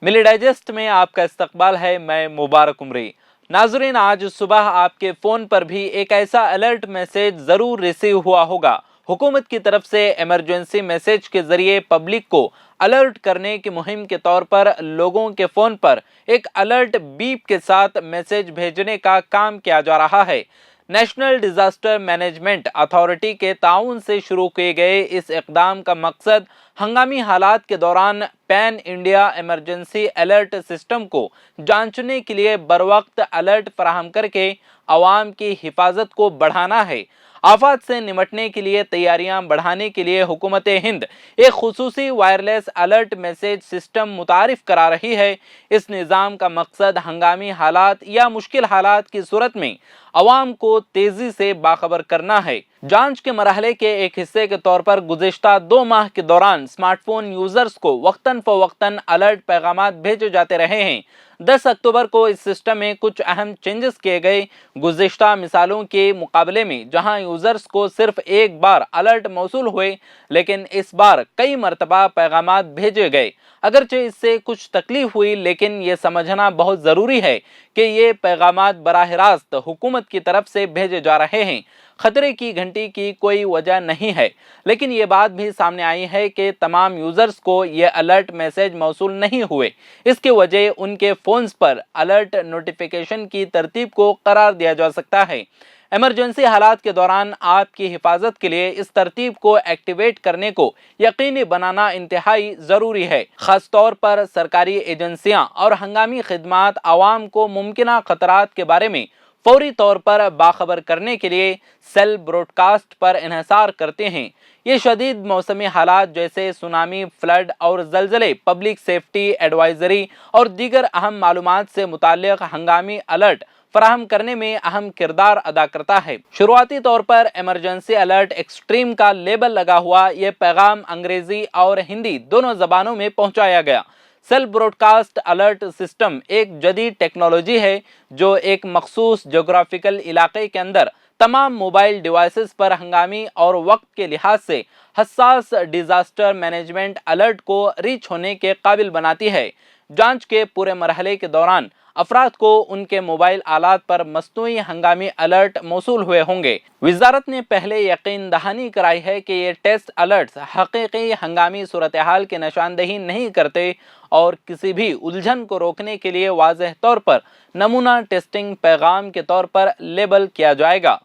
मिली digest में आपका इस्तकबाल है। मैं मुबारक उमरी। नाज़रीन, आज सुबह आपके फ़ोन पर भी एक ऐसा अलर्ट मैसेज ज़रूर रिसीव हुआ होगा। हुकूमत की तरफ से इमरजेंसी मैसेज के ज़रिए पब्लिक को अलर्ट करने की मुहिम के तौर पर लोगों के फ़ोन पर एक अलर्ट बीप के साथ मैसेज भेजने का काम किया जा रहा है। नेशनल डिजास्टर मैनेजमेंट अथॉरिटी के ताउन से शुरू किए गए इस इक़दाम का मकसद हंगामी हालात के दौरान pan India emergency alert system को जांचने के लिए बरवक्त अलर्ट फराहम करके आवाम की हिफाजत को बढ़ाना है। आफात से निमटने के लिए तैयारियां बढ़ाने के लिए हुकूमत हिंद एक खुसूसी वायरलेस अलर्ट मैसेज सिस्टम मुतारिफ करा रही है। इस निज़ाम का मकसद हंगामी हालात या मुश्किल हालात की सूरत में अवाम को तेजी से बाखबर करना है। जांच के मरहले के एक हिस्से के तौर पर गुज़िश्ता 2 माह के दौरान स्मार्टफोन यूजर्स को वक्तन फ़वक्तन अलर्ट पैगामात भेजे जाते रहे हैं। 10 अक्टूबर को इस सिस्टम में कुछ अहम चेंजेस किए गए। गुज़िश्ता मिसालों के मुकाबले में जहां यूजर्स को सिर्फ एक बार अलर्ट मौसूल हुए, लेकिन इस बार कई मरतबा पैगामात भेजे गए। अगरचे इससे कुछ तकलीफ हुई, लेकिन ये समझना बहुत ज़रूरी है कि ये पैगामात बराह रास्त हुकूमत की तरफ से भेजे जा रहे हैं। खतरे की घंटी की कोई वजह नहीं है, लेकिन ये बात भी सामने आई है कि तमाम यूजर्स को ये अलर्ट मैसेज मौसूल नहीं हुए। इसकी वजह उनके फ़ोन्स पर अलर्ट नोटिफिकेशन की तरतीब को करार दिया जा सकता है। इमरजेंसी हालात के दौरान आपकी हिफाजत के लिए इस तरतीब को एक्टिवेट करने को यकीनी बनाना इंतहाई ज़रूरी है। ख़ास तौर पर सरकारी एजेंसियां और हंगामी खिदमात आवाम को मुमकिना खतरात के बारे में फौरी तौर पर बाखबर करने के लिए सेल ब्रॉडकास्ट पर इन्हिसार करते हैं। ये शदीद मौसमी हालात जैसे सुनामी, फ्लड और जलजले, पब्लिक सेफ्टी एडवाइजरी और दीगर अहम मालूमात से मुताल्लिक़ हंगामी अलर्ट फराहम करने में अहम किरदार अदा करता है। शुरुआती तौर पर इमरजेंसी अलर्ट एक्सट्रीम का लेबल लगा हुआ ये पैगाम अंग्रेजी और हिंदी दोनों जबानों में पहुंचाया गया। सेल ब्रॉडकास्ट अलर्ट सिस्टम एक जदीद टेक्नोलॉजी है जो एक मखसूस जोग्राफिकल इलाके के अंदर तमाम मोबाइल डिवाइसेस पर हंगामी और वक्त के लिहाज से हसास डिजास्टर मैनेजमेंट अलर्ट को रीच होने के काबिल बनाती है। जांच के पूरे मरहले के दौरान अफराद को उनके मोबाइल आलात पर मसनूई हंगामी अलर्ट मौसूल हुए होंगे। वजारत ने पहले यकीन दहानी कराई है कि ये टेस्ट अलर्ट्स हकीकी हंगामी सूरत हाल की निशानदही नहीं करते और किसी भी उलझन को रोकने के लिए वाज़ेह तौर पर नमूना टेस्टिंग पैगाम के तौर पर लेबल किया जाएगा।